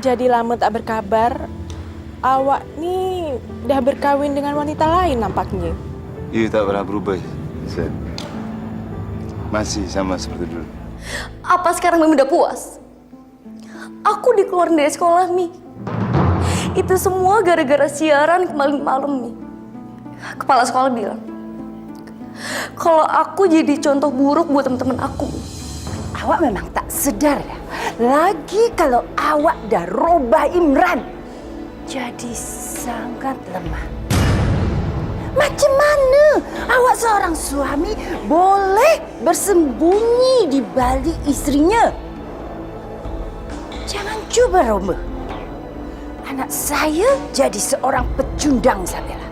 Jadi lama tak berkabar, awak nih udah berkawin dengan wanita lain nampaknya. You tak pernah berubah, Sen. Masih sama seperti dulu. Apa sekarang Mimi udah puas? Aku dikeluarin dari sekolah, Mi. Itu semua gara-gara siaran kemarin malam, Mi. Kepala sekolah bilang, kalau aku jadi contoh buruk buat teman-teman aku. Awak memang tak sedar ya. Lagi kalau awak dah robah Imran. Jadi sangat lemah. Macam mana awak seorang suami boleh bersembunyi di balik istrinya? Jangan cuba Roma. Anak saya jadi seorang pecundang, Isabella.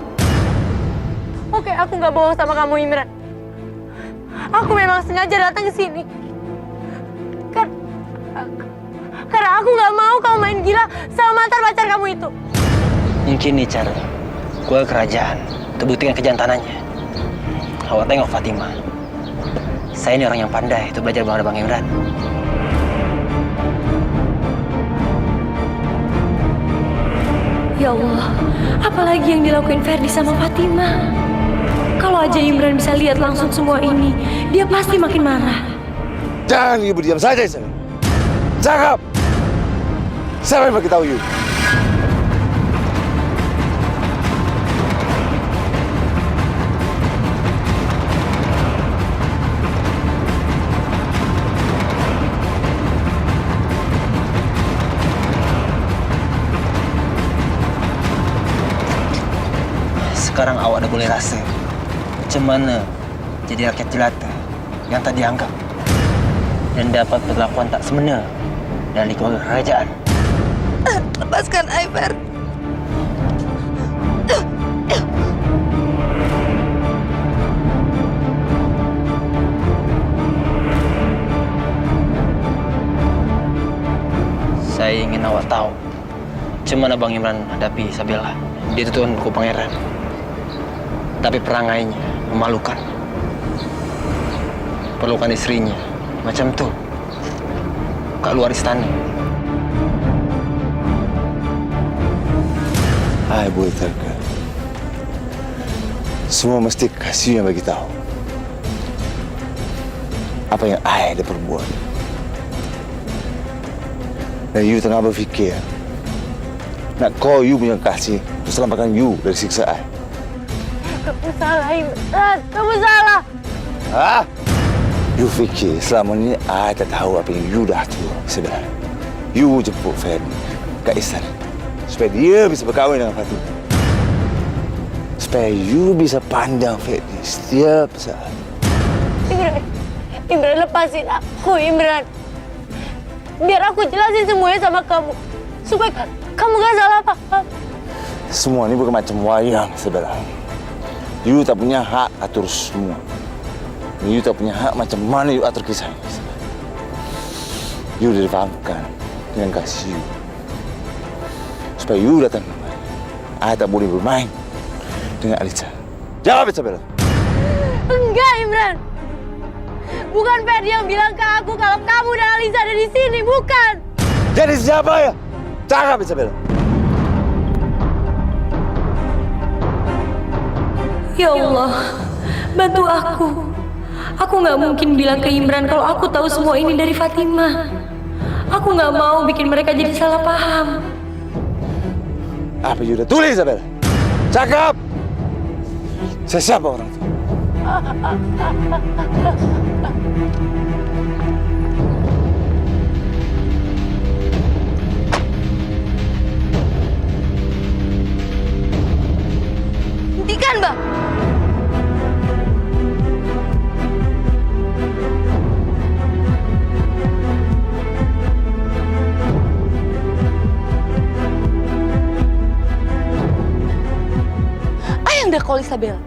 Oke, aku nggak bohong sama kamu, Imran. Aku memang sengaja datang ke sini. Karena aku nggak mau kamu main gila sama mantan pacar kamu itu. Mungkin nih cara gue kerajaan untuk buktikan kejantanannya. Awak tengok Fatima. Saya ini orang yang pandai untuk belajar menghadap Bang Imran. Ya Allah, apalagi yang dilakuin Ferdi sama Fatima? Kalau aja Imran bisa lihat langsung semua ini, dia pasti makin marah. Jangan you berdiam saja, Sen. Cakap! Siapa yang beritahu you? Sekarang awak udah boleh rasa macam mana jadi rakyat jelata yang tak dianggap dan dapat perlakuan tak semena dari keluarga kerajaan. Lepaskan Aibar. Saya ingin awak tahu macam mana Bang Imran hadapi Isabella. Dia itu tuan buku pangeran. Tapi perangainya memalukan. Perlukan istrinya macam tuh kat luar istana. Hai boy Terka. Semua mesti kasih yang bagi tahu apa yang I ada perbuat. Dan you tengah berfikir nak call you punya kasih untuk selamatkan you dari siksa I. Kamu salah, Imran. Kamu salah. Hah? You fikir selama ini I tak tahu apa yang you dah tahu sebenarnya. You jemput Ferdi ke istana supaya dia bisa berkahwin dengan Fatima. Supaya you bisa pandang Ferdi setiap saat. Imran, lepasin aku, Imran. Biar aku jelasin semuanya sama kamu. Supaya kamu gak salah paham. Semua ini bukan macam wayang sebenarnya. You tak punya hak atur semua. You tak punya hak macam mana you atur kisah ini. You difahamkan dengan kasih you. Supaya you datang kembali. I tak boleh bermain dengan Alisa. Jawab, Isabella. Enggak, Imran. Bukan Ferdi yang bilang ke aku kalau kamu dan Alisa ada di sini, bukan. Jadi siapa ya? Cakap, Isabella. Ya Allah, bantu aku. Aku nggak mungkin bilang ke Imran kalau aku tahu semua ini dari Fatima. Aku nggak mau bikin mereka jadi salah paham. Apa you udah tulis, Isabella? Cakap! Saya siapa orang itu? Hentikan, Bang. Ayah udah call Isabella.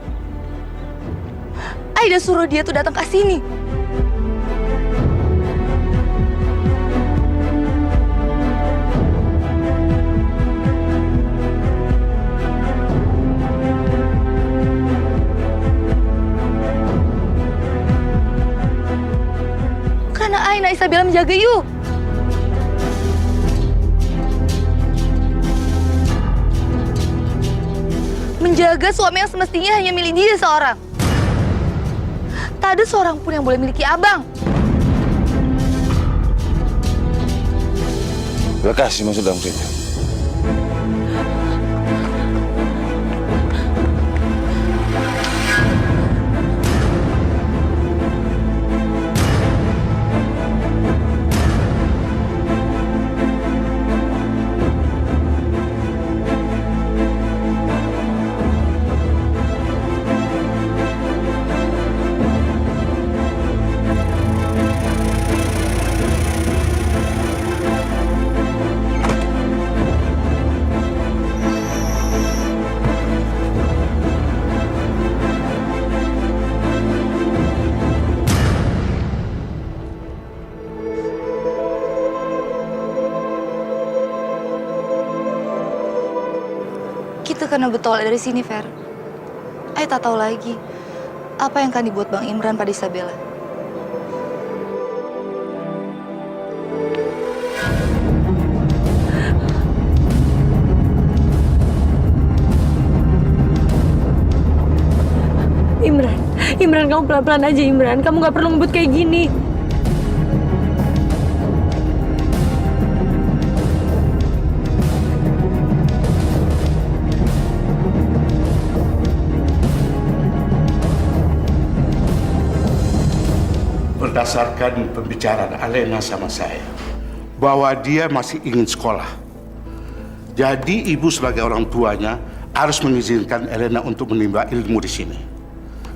Aida suruh dia tuh datang ke sini. Karena Aina Isabella menjaga you. menjaga suami yang semestinya hanya milik dia seorang. Tak ada seorang pun yang boleh miliki abang. Terima kasih masuk dalam cerita. Kita kena bertolak dari sini, Fer. Ayo tak tahu lagi apa yang akan dibuat Bang Imran pada Isabella. Imran, kamu pelan-pelan aja, Imran. Kamu nggak perlu ngebut kayak gini. Berdasarkan pembicaraan Alena sama saya, bahwa dia masih ingin sekolah. Jadi ibu sebagai orang tuanya harus mengizinkan Elena untuk menimba ilmu di sini.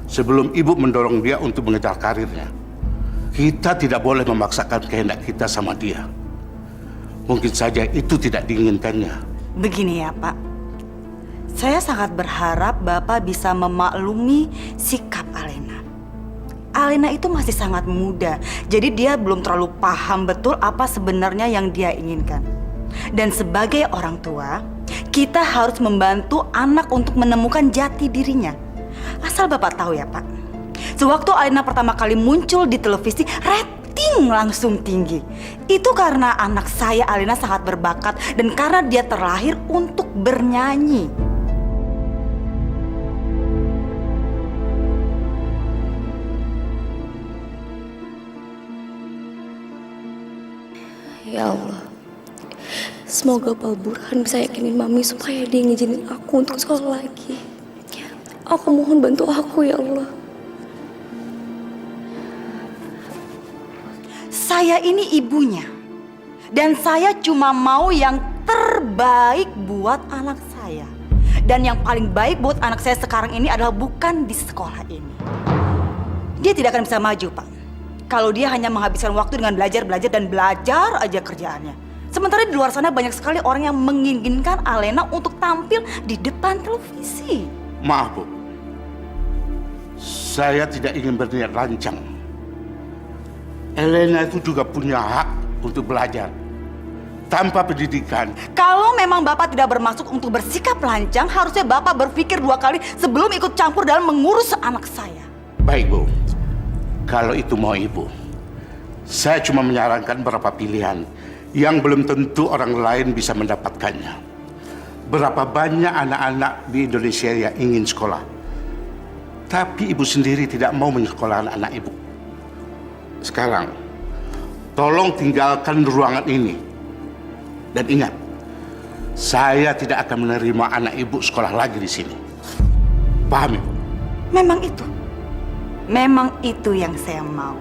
Sebelum ibu mendorong dia untuk mengejar karirnya, kita tidak boleh memaksakan kehendak kita sama dia. Mungkin saja itu tidak diinginkannya. Begini ya Pak, saya sangat berharap Bapak bisa memaklumi sikap Alena. Alena itu masih sangat muda, jadi dia belum terlalu paham betul apa sebenarnya yang dia inginkan. Dan sebagai orang tua, kita harus membantu anak untuk menemukan jati dirinya. Asal Bapak tahu ya Pak, sewaktu Alena pertama kali muncul di televisi, rating langsung tinggi. Itu karena anak saya Alena sangat berbakat dan karena dia terlahir untuk bernyanyi. Ya Allah, semoga Pak Burhan bisa yakinin Mami supaya dia ngizinin aku untuk sekolah lagi. Aku mohon bantu aku ya Allah. Saya ini ibunya, dan saya cuma mau yang terbaik buat anak saya. Dan yang paling baik buat anak saya sekarang ini adalah bukan di sekolah ini. Dia tidak akan bisa maju, Pak, kalau dia hanya menghabiskan waktu dengan belajar aja kerjaannya. Sementara di luar sana banyak sekali orang yang menginginkan Alena untuk tampil di depan televisi. Maaf Bu, saya tidak ingin berniat lancang. Elena itu juga punya hak untuk belajar. Tanpa pendidikan. Kalau memang Bapak tidak bermaksud untuk bersikap lancang, harusnya Bapak berpikir 2 kali sebelum ikut campur dalam mengurus anak saya. Baik Bu, kalau itu mau Ibu, saya cuma menyarankan beberapa pilihan yang belum tentu orang lain bisa mendapatkannya. Berapa banyak anak-anak di Indonesia yang ingin sekolah, tapi Ibu sendiri tidak mau menyekolahkan anak Ibu. Sekarang, tolong tinggalkan ruangan ini. Dan ingat, saya tidak akan menerima anak Ibu sekolah lagi di sini. Paham Ibu? Memang itu yang saya mau.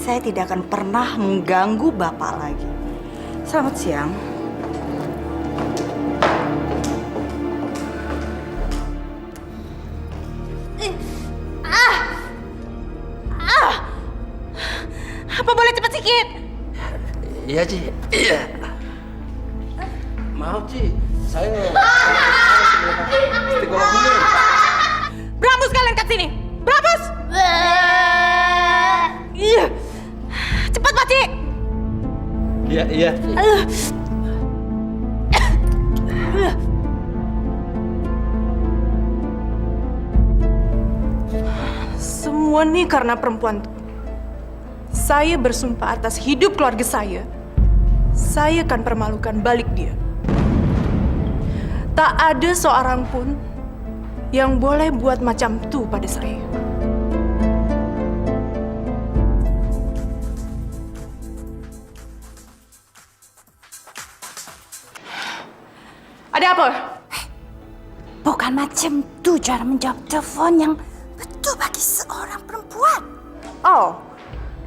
Saya tidak akan pernah mengganggu Bapak lagi. Selamat siang. Apa boleh cepat sikit? Iya, Ci. Iya. Maaf, Ci. Saya istiqomah dulu. Berambus kalian kat sini. Berambus. Iya. Cepat, Pak Ci. Iya, iya. Semua nih karena perempuan. Saya bersumpah atas hidup keluarga saya akan permalukan balik dia. Tak ada seorang pun yang boleh buat macam tu pada saya. Ada apa? Bukan macam tu cara menjawab telepon yang betul bagi seorang perempuan. Oh,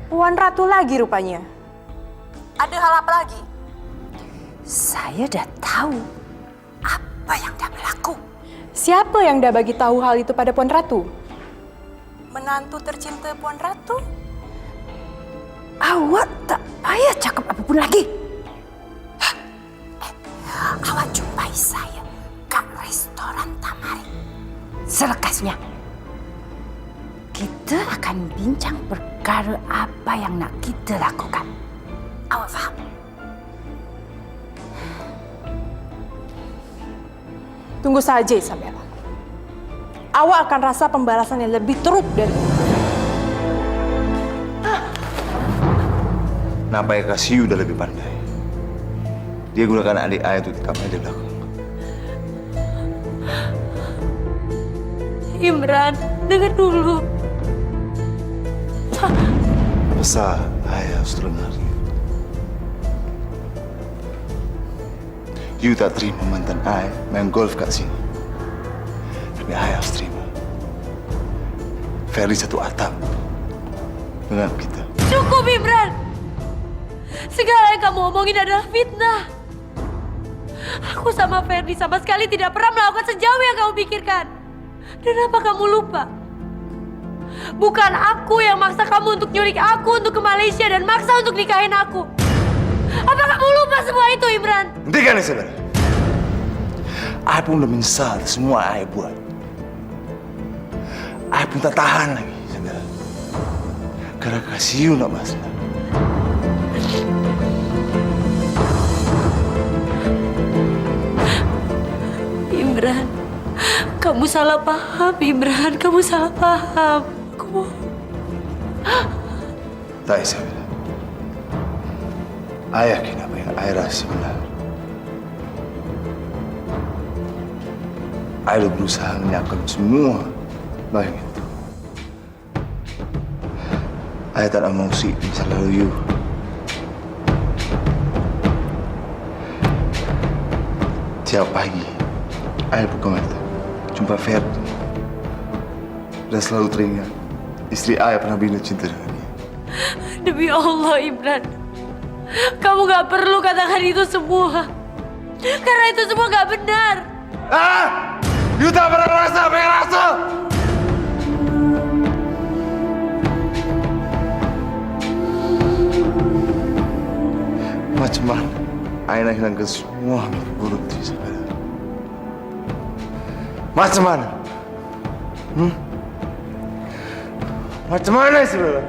Puan Ratu lagi rupanya. Ada hal apa lagi? Saya dah tahu apa yang dah berlaku. Siapa yang dah bagi tahu hal itu pada Puan Ratu? Menantu tercinta Puan Ratu? Awak tak payah cakap apapun lagi. Awak jumpai saya kat restoran Tamari. Selekasnya, kita akan bincang perkara apa yang nak kita lakukan. Awak faham? Tunggu saja, Isabella. Awak akan rasa pembalasan yang lebih teruk dari ini. Nampaknya Kasih udah lebih pandai. Dia gunakan adik ayah untuk tikam di belakang. Imran, dengar dulu. Masa ayah harus dengar you? You tak terima mantan ayah main golf kat sini. Tapi ayah harus terima. Ferry satu atap dengan kita. Cukup, Imran. Segala yang kamu omongin adalah fitnah. Aku sama Ferdi sama sekali tidak pernah melakukan sejauh yang kamu pikirkan. Dan apa kamu lupa? Bukan aku yang maksa kamu untuk nyulik aku untuk ke Malaysia dan maksa untuk nikahin aku. Apa kamu lupa semua itu, Imran? Hentikan, Isabella. Ayah pun udah menyesal semua ayah buat. Ayah pun tak tahan lagi, Isabella. Karena Kasih you nak masalah. Imran, kamu salah paham, Imran. Kamu salah paham. Tak, Isabella. Ayah yakin apa yang ayah rasa benar. Ayah udah berusaha menyiapkan semua bayang itu. Ayah tak nak mau si masa lalu you. Tiap pagi, ayah buka mata, jumpa Ferdi. Dan selalu teringat istri ayah pernah bina cinta dengan dia. Demi Allah, Imran. Kamu gak perlu katakan itu semua. Karena itu semua gak benar. You tak pernah rasa apa yang rasa! Macam mana ayah nak hilangkan semua mimpi buruk di Isabella? Macam mana? Macam mana, Isabella?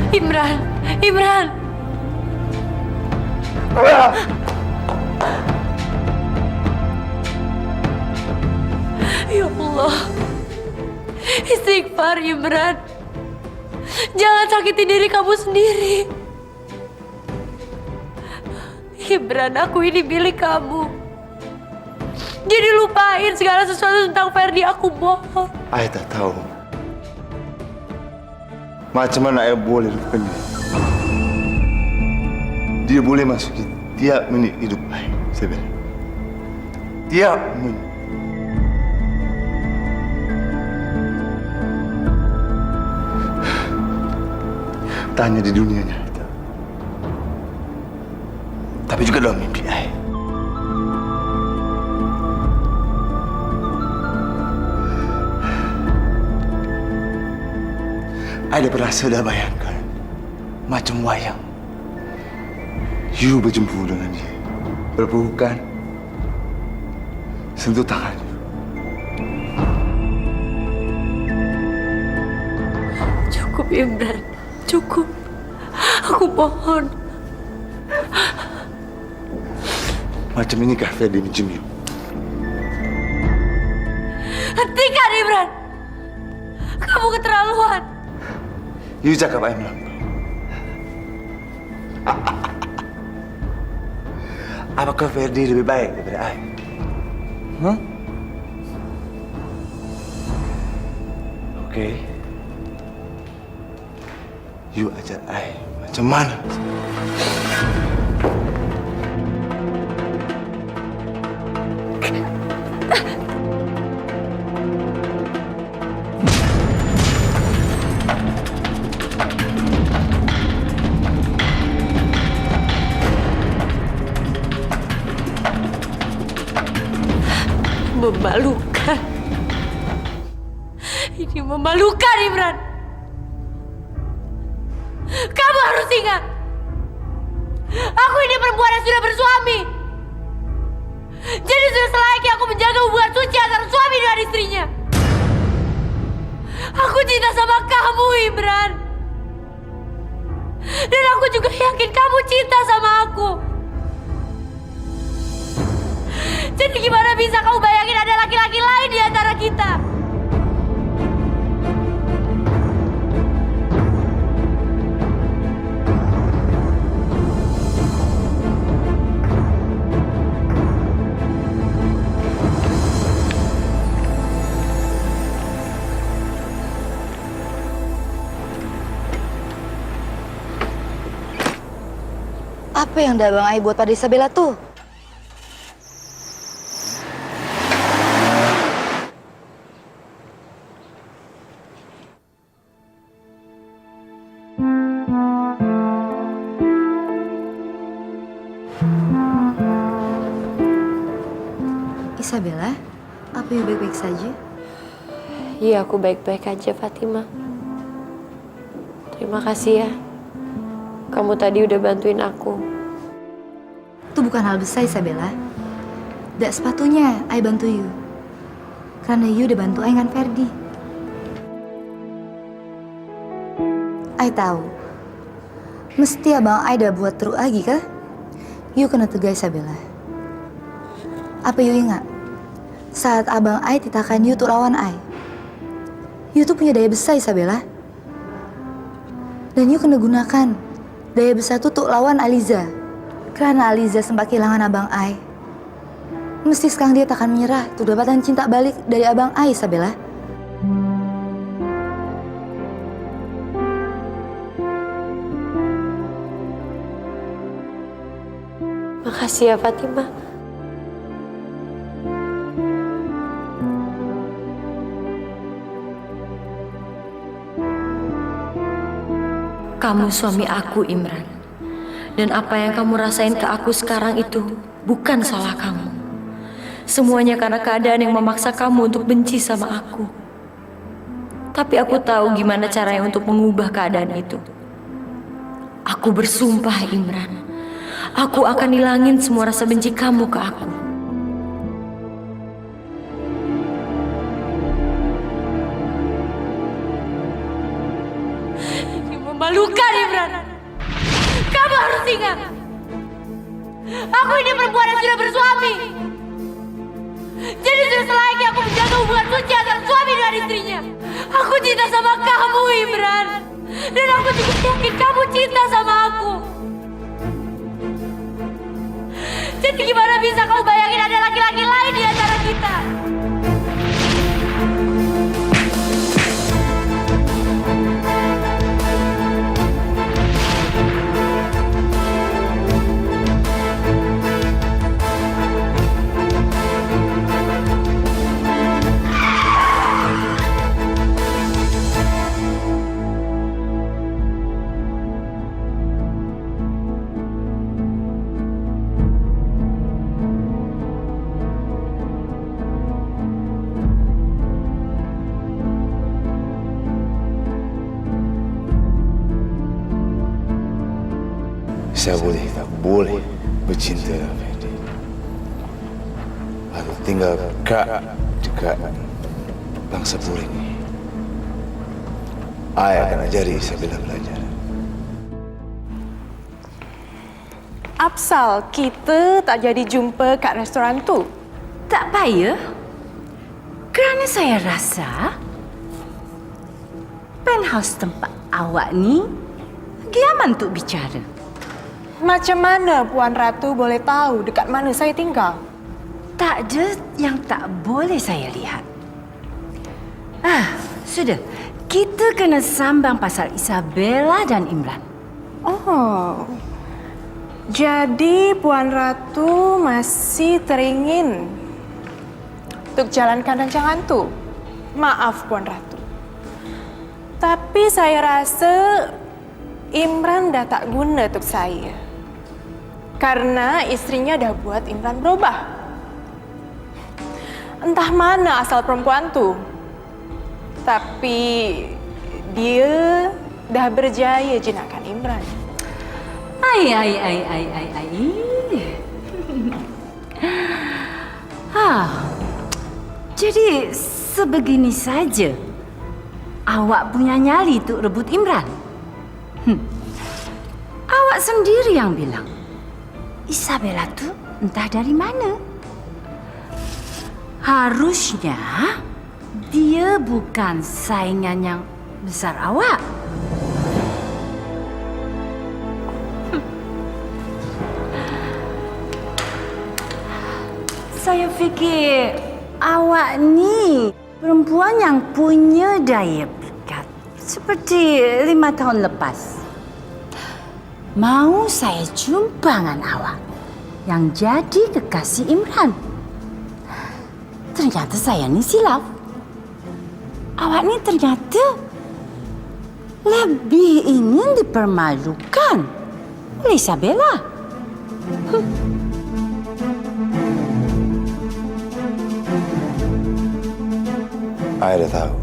Imran, Imran. Ya Allah. Istighfar, Imran. Jangan sakiti diri kamu sendiri. Imran, aku ini milik kamu. Jadi lupain segala sesuatu tentang Ferdi, aku mohon. Ayah tak tahu macam mana ayah boleh lupakan dia. Dia boleh masuki tiap minit hidup ayah, Isabella. Tiap minit. Tanya di dunia nyata, tapi juga dalam mimpi ayah. Ada pernah sudah bayangkan macam wayang. You berjumpa dengan dia, berpelukan, sentuh tangan you. Cukup Imran, cukup. Aku mohon. Macam inikah Ferdi mencium you? Hentikan Imran. Kamu keterlaluan. You cakap I melambang. Apakah Ferdi lebih baik daripada I? Oke. You ajar I macam mana? Memalukan. Ini memalukan, Imran. Kamu harus ingat, aku ini perempuan yang sudah bersuami. Jadi sudah selayaknya aku menjaga hubungan suci antara suami dan istrinya. Aku cinta sama kamu, Imran. Dan aku juga yakin kamu cinta sama aku. Jadi gimana bisa kamu bayangin ada laki-laki lain di antara kita? Apa yang udah Bang Ai buat pada Isabella tuh? Isabella, apa you baik-baik saja? Iya, aku baik-baik aja, Fatima. Terima kasih ya. Kamu tadi udah bantuin aku. Itu bukan hal besar, Isabella. Tidak sepatutnya I bantu you. Karena you udah bantu I dengan Ferdi. I tahu. Mesti abang I udah buat teruk lagi kah? You kena tegas, Isabella. Apa you ingat? Saat abang I titakan you tuh lawan I. You tuh punya daya besar, Isabella. Dan you kena gunakan daya besar tuh untuk lawan Aliza. Karena Aliza sempat kehilangan abang I. Mesti sekarang dia takkan menyerah untuk dapatkan cinta balik dari abang I, Isabella. Makasih ya, Fatima. Kamu suami aku, Imran. Dan apa yang kamu rasain ke aku sekarang itu bukan salah kamu. Semuanya karena keadaan yang memaksa kamu untuk benci sama aku. Tapi aku tahu gimana caranya untuk mengubah keadaan itu. Aku bersumpah, Imran. Aku akan hilangin semua rasa benci kamu ke aku. Memalukan, Imran. Kamu harus ingat, aku ini perempuan yang sudah bersuami. Jadi sudah selayaknya aku menjaga hubungan suci antara suami dan istrinya. Aku cinta sama kamu, Imran. Dan aku juga yakin kamu cinta sama aku. Jadi gimana bisa kamu bayangin ada laki-laki lain di antara kita? Saya tak boleh bercinta dengan Ferdi. Aku tinggal dekat bangsa Puri ini. Ayah akan ajari Isabella belajar. Apsal kita tak jadi jumpa kat restoran tu. Tak payah. Kerana saya rasa penthouse tempat awak ni lagi aman untuk bicara. Macam mana Puan Ratu boleh tahu dekat mana saya tinggal? Tak ada yang tak boleh saya lihat. Sudah. Kita kena sambang pasal Isabella dan Imran. Oh. Jadi Puan Ratu masih teringin untuk jalankan rancangan tu? Maaf Puan Ratu. Tapi saya rasa Imran dah tak guna untuk saya. Karena istrinya dah buat Imran berubah. Entah mana asal perempuan tu. Tapi dia dah berjaya jinakkan Imran. Ai. Jadi sebegini saja awak punya nyali untuk rebut Imran. Awak sendiri yang bilang Isabella tu entah dari mana. Harusnya dia bukan saingan yang besar awak. Saya fikir awak ni perempuan yang punya daya pikat. Seperti 5 tahun lepas. Mau saya jumpa dengan awak yang jadi kekasih Imran. Ternyata saya ni silap. Awak ni ternyata lebih ingin dipermalukan oleh Isabella. Ayah dah tahu.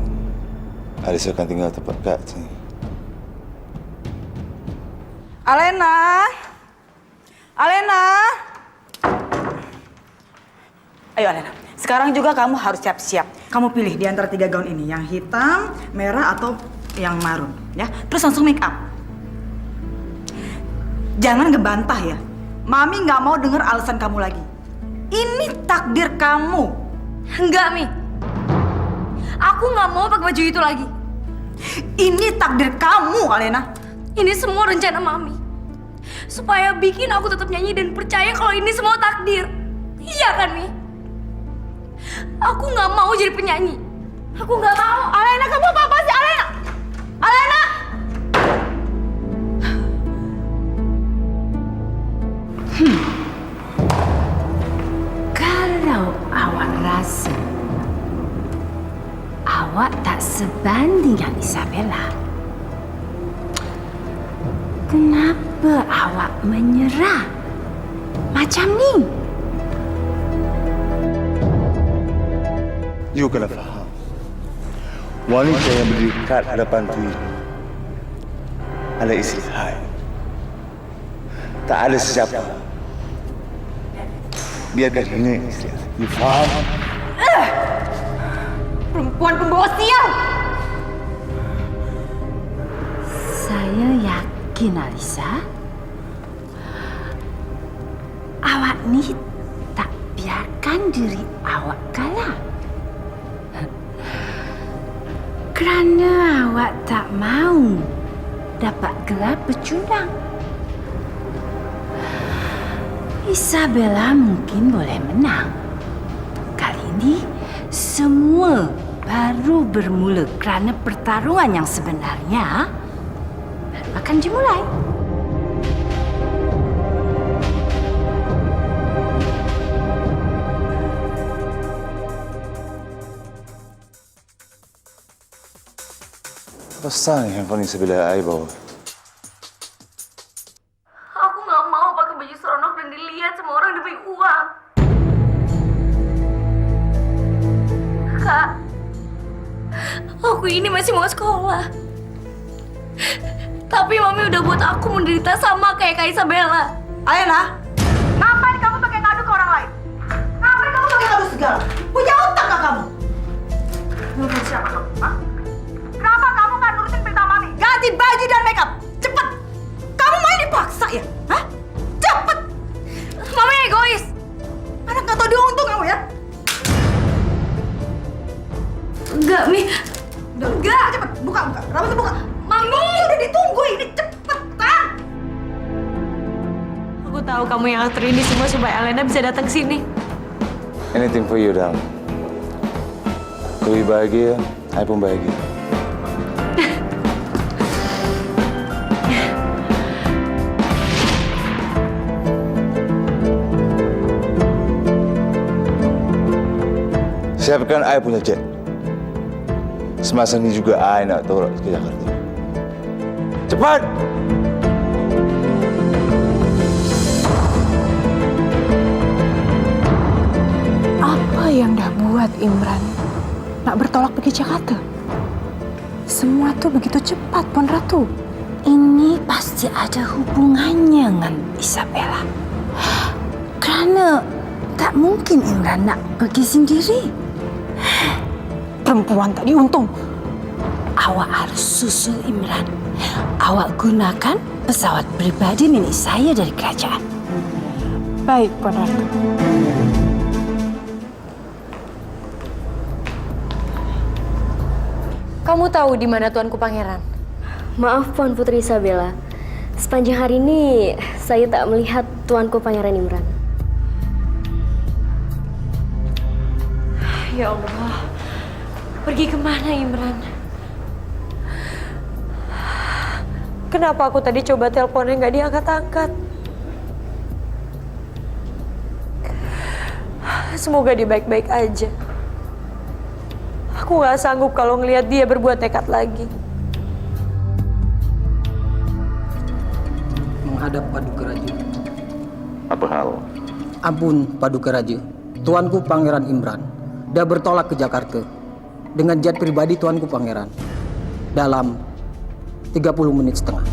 Alisa akan tinggal tempat kat sini. Alena! Alena! Ayo Alena, sekarang juga kamu harus siap-siap. Kamu pilih di antara 3 gaun ini, yang hitam, merah, atau yang marun, ya. Terus langsung make up. Jangan ngebantah ya. Mami nggak mau dengar alasan kamu lagi. Ini takdir kamu. Enggak, Mi. Aku nggak mau pakai baju itu lagi. Ini takdir kamu, Alena. Ini semua rencana Mami. Supaya bikin aku tetap nyanyi dan percaya kalau ini semua takdir. Iya kan, Mi? Aku nggak mau jadi penyanyi. Aku nggak mau. Alena, kamu apa sih, Alena? Alena! Kalau awak rasa awak tak sebanding dengan Isabella, kenapa awak menyerah macam ni? You kena faham. Wanita yang berdiri kat hadapan tu adalah isteri saya. Tak ada siapa. Biarkan ini isteri saya. You faham? Perempuan pembawa sial! Saya yakin, Alisa, awak ni tak biarkan diri awak kalah. Kerana awak tak mahu dapat gelar pecundang. Isabella mungkin boleh menang. Kali ini semua baru bermula kerana pertarungan yang sebenarnya baru akan dimulai. Pasal ni handphone Isabella ayah bawa. Aku nggak mau pakai baju seronok dan dilihat semua orang demi uang. Kak, aku ini masih mau sekolah. Tapi Mami udah buat aku menderita sama kayak Kak Isabella. Alena, ngapain kamu pakai ngadu ke orang lain? Ngapain kamu pakai ngadu segala? Punya otak gak kamu? Nuduh siapa kamu? Hah? Kenapa kamu nggak nurutin perintah buka. Rapat buka. Mami, udah ditunggu ini, cepetan. Aku tahu kamu yang atur ini semua supaya Alena bisa datang sini. Anything for you, darling. Kau bahagia, saya pun bahagia. Siapkan saya punya jet. Semasa ini juga saya nak tolak ke Jakarta. Cepat! Apa yang dah buat Imran nak bertolak pergi Jakarta? Semua tuh begitu cepat, Puan Ratu. Ini pasti ada hubungannya dengan Isabella. Karena tak mungkin Imran nak pergi sendiri. Perempuan tak diuntung. Awak harus susul Imran. Awak gunakan pesawat pribadi milik saya dari kerajaan. Baik, Puan Ratu. Kamu tahu di mana Tuanku Pangeran? Maaf Puan Putri Isabella, sepanjang hari ini saya tak melihat Tuanku Pangeran Imran. Ya Allah, pergi kemana Imran? Kenapa aku tadi coba teleponnya nggak diangkat-angkat? Semoga dia baik-baik aja. Aku nggak sanggup kalau ngelihat dia berbuat nekat lagi. Menghadap Paduka Raja. Apa hal? Ampun Paduka Raja, Tuanku Pangeran Imran dah bertolak ke Jakarta dengan jet pribadi Tuanku Pangeran dalam 30 menit setengah.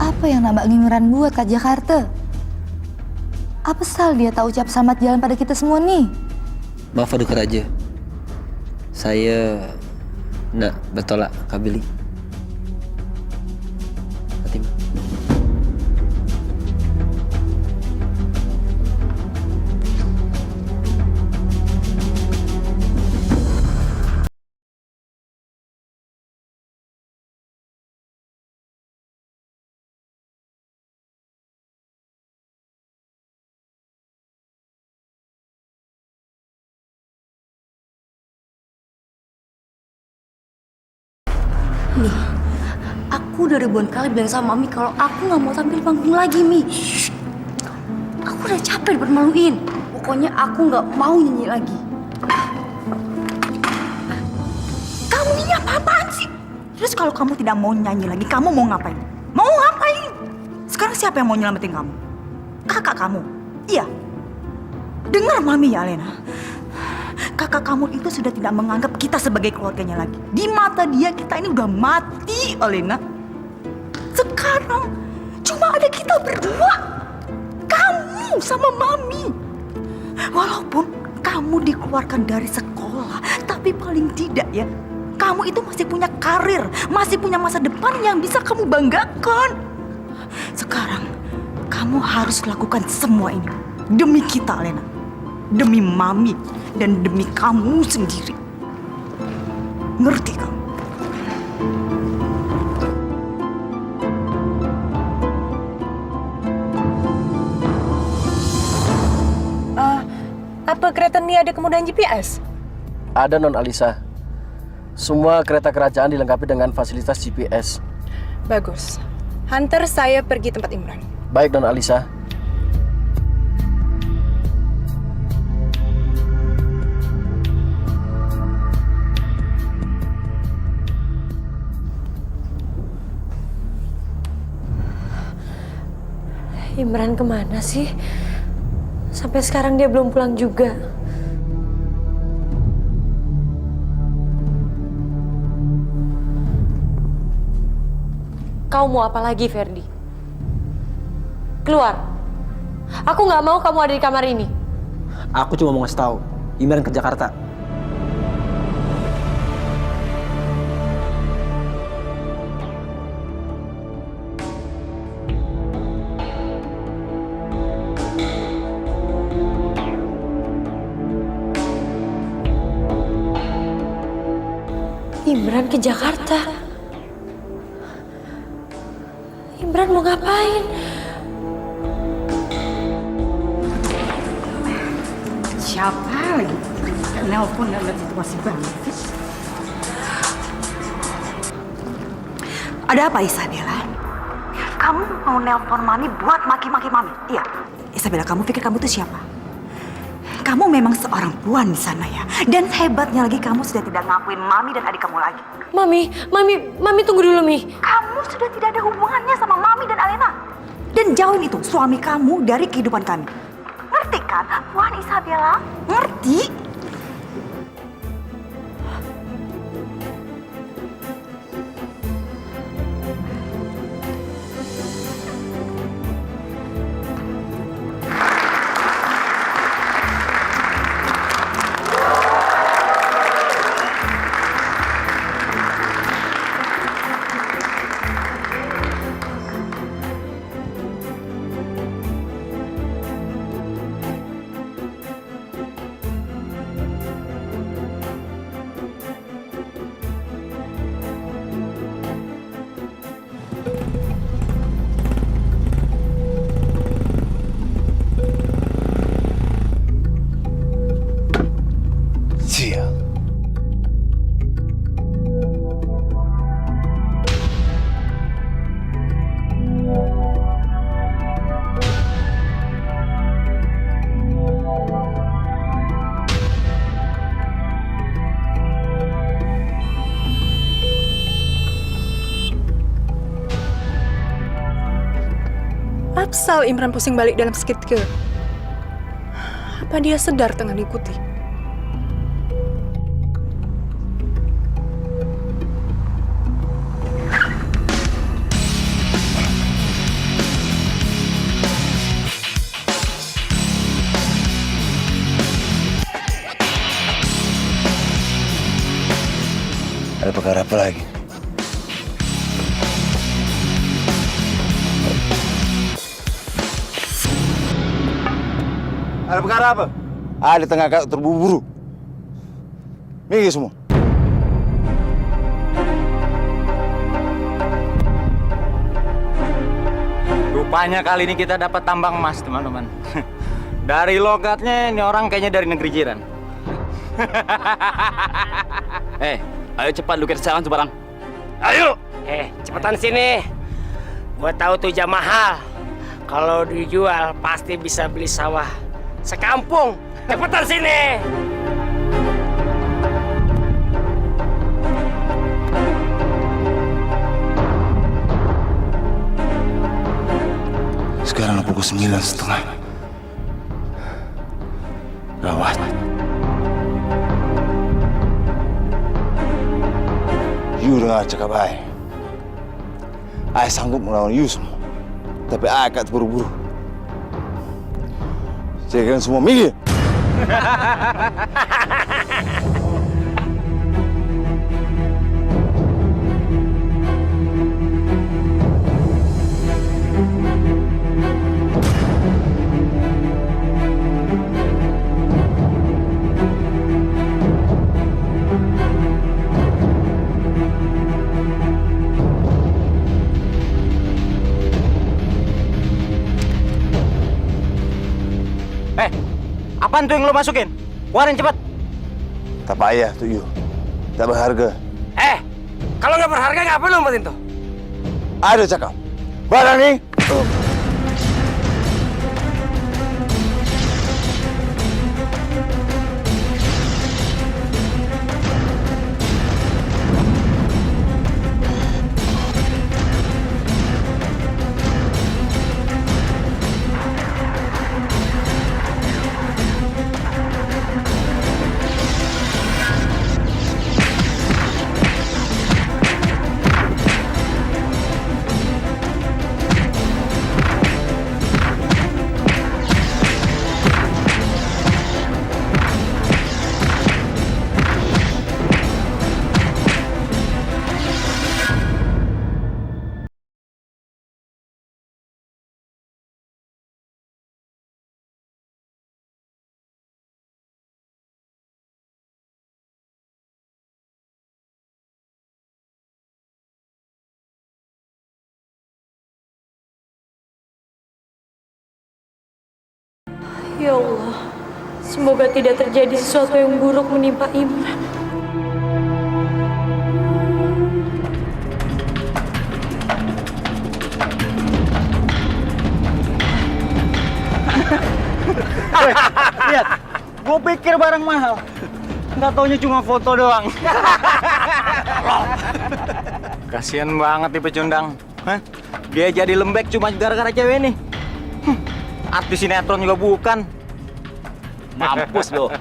Apa yang Mbak Imran buat ke Jakarta? Apa sal dia tak ucap selamat jalan pada kita semua nih? Maaf Paduka Raja, saya nak bertolak ke Bili. Fatimah. Nih, aku udah ribuan kali bilang sama Mami kalau aku nggak mau tampil panggung lagi, Mi. Aku udah capek dipermaluin. Pokoknya aku nggak mau nyanyi lagi. Kamu ini apa-apaan sih? Terus kalau kamu tidak mau nyanyi lagi, kamu mau ngapain? Mau ngapain? Sekarang siapa yang mau nyelamatin kamu? Kakak kamu? Iya. Dengar Mami ya, Alena. Kakak kamu itu sudah tidak menganggap kita sebagai keluarganya lagi. Di mata dia kita ini udah mati, Alena. Sekarang cuma ada kita berdua. Kamu sama Mami. Walaupun kamu dikeluarkan dari sekolah, tapi paling tidak ya, kamu itu masih punya karir, masih punya masa depan yang bisa kamu banggakan. Sekarang kamu harus lakukan semua ini demi kita, Alena. Demi Mami dan demi kamu sendiri. Ngerti kamu? Apa kereta ini ada kemudahan GPS? Ada Non Alisa. Semua kereta kerajaan dilengkapi dengan fasilitas GPS. Bagus. Hunter saya pergi tempat Imran. Baik Non Alisa. Imran kemana sih? Sampai sekarang dia belum pulang juga. Kau mau apa lagi, Ferdi? Keluar. Aku nggak mau kamu ada di kamar ini. Aku cuma mau ngasih tahu, Imran ke Jakarta. Imran ke Jakarta. Imran mau ngapain? Siapa lagi? Nelpon dalam situasi banget sih. Ada apa Isabella? Kamu mau nelpon Mami buat maki-maki Mami? Iya. Isabella, kamu pikir kamu tuh siapa? Kamu memang seorang puan di sana ya. Dan hebatnya lagi kamu sudah tidak ngakuin Mami dan adik kamu lagi. Mami tunggu dulu, Mi. Kamu sudah tidak ada hubungannya sama Mami dan Alena. Dan jauhin itu suami kamu dari kehidupan kami. Ngerti kan, Puan Isabella? Ngerti? Sial. Apsal Imran pusing balik dalam seketika. Apa dia sedar tengah diikuti? Ada perkara apa lagi? Ada perkara apa? Ada tengah kau terburu-buru. Minggir semua. Rupanya kali ini kita dapat tambang emas, teman-teman. Dari logatnya, ini orang kayaknya dari negeri jiran. Ayo cepat lukir sekarang tuh barang. Ayo! Cepetan sini. Gua tahu tuh jam mahal. Kalau dijual pasti bisa beli sawah sekampung. Cepetan sini. Sekarang pukul 9:30. Gawat. You dengar cakap I. I sanggup melawan you semua. Tapi I akan terburu-buru. Jangan semua minggir. Apaan tuh yang lo masukin? Keluarin cepet. Tak payah tuh you. Tak berharga. Kalau nggak berharga ngapain lo umpetin tuh? Ada cakap. Barang nih. Ya Allah, semoga tidak terjadi sesuatu yang buruk menimpa Imran. Lihat, gue pikir barang mahal. Nggak taunya cuma foto doang. Kasian banget nih pecundang. Hah? Dia jadi lembek cuma gara-gara cewek nih. Artis sinetron juga bukan. Mampus lo.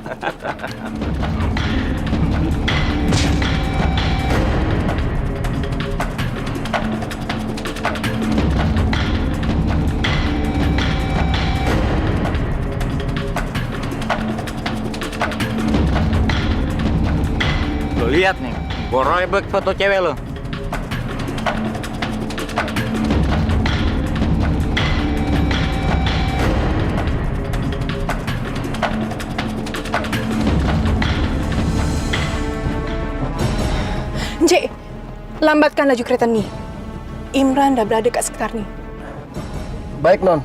Lo lihat nih, gue robek foto cewek lo. Cek, lambatkan laju kereta nih. Imran dah berada kat sekitar ni. Baik, Non.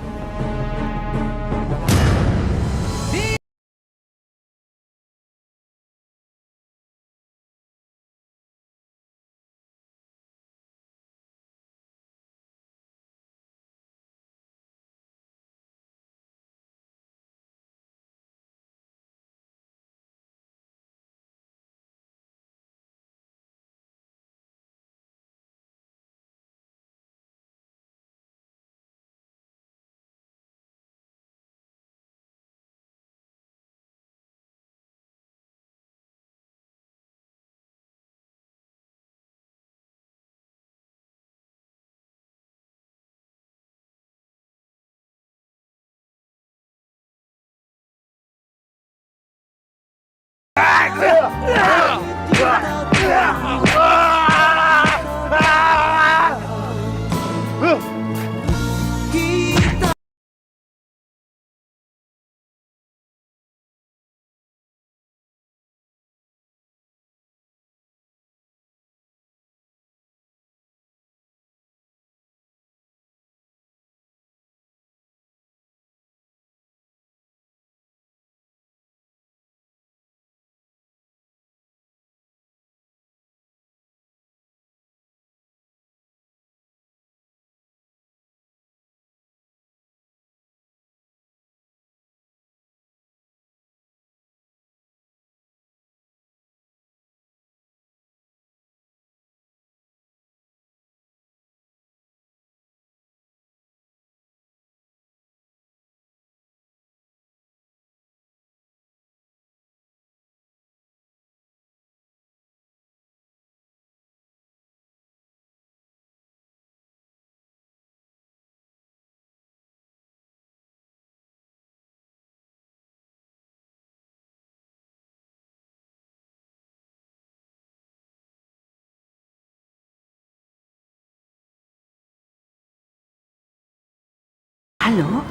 Halo?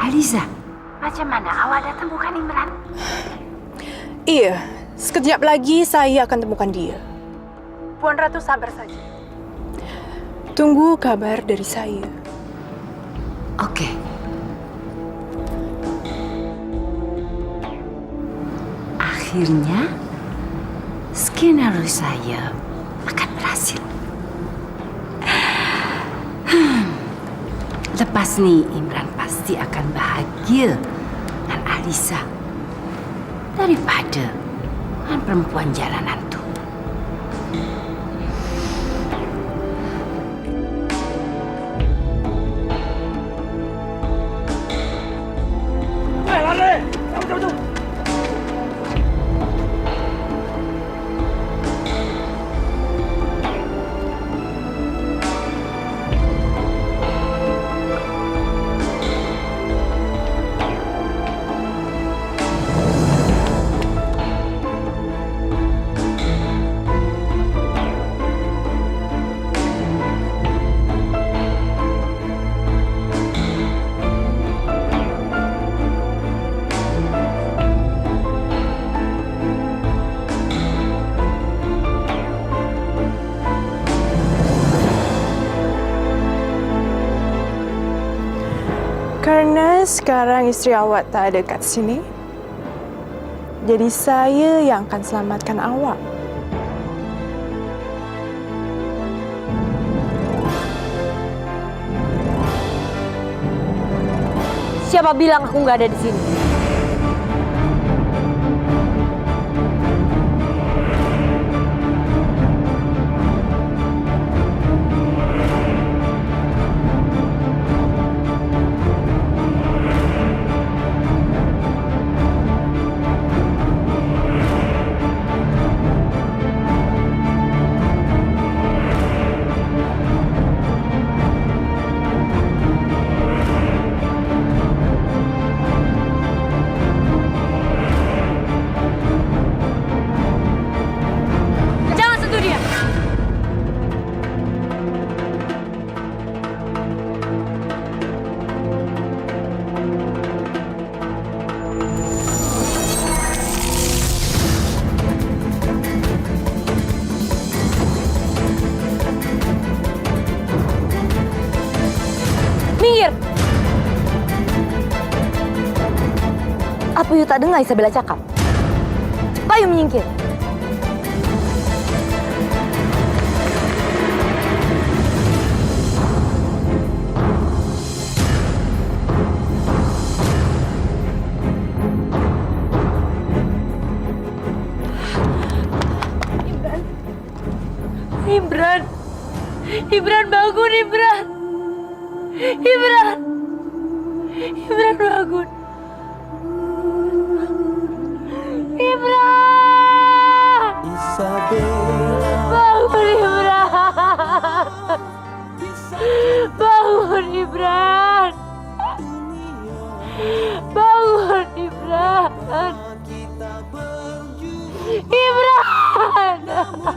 Aliza, macam mana awak dah temukan Imran? Iya, sekejap lagi saya akan temukan dia. Puan Ratu sabar saja. Tunggu kabar dari saya. Oke. Akhirnya, skenario saya akan berhasil. Lepas nih, Imran pasti akan bahagia dengan Alisa daripada dengan perempuan jalanan tuh. Sekarang istri awak tak ada kat sini. Jadi saya yang akan selamatkan awak. Siapa bilang aku nggak ada di sini? Jangan sentuh dia. Minggir. Apa you tak dengar Isabella cakap? Cepat you menyingkir. Imran. Imran bangun, Imran. Imran. Imran bangun. Imran. Bangun, Imran. Bangun, Imran. Bangun, Imran. Imran.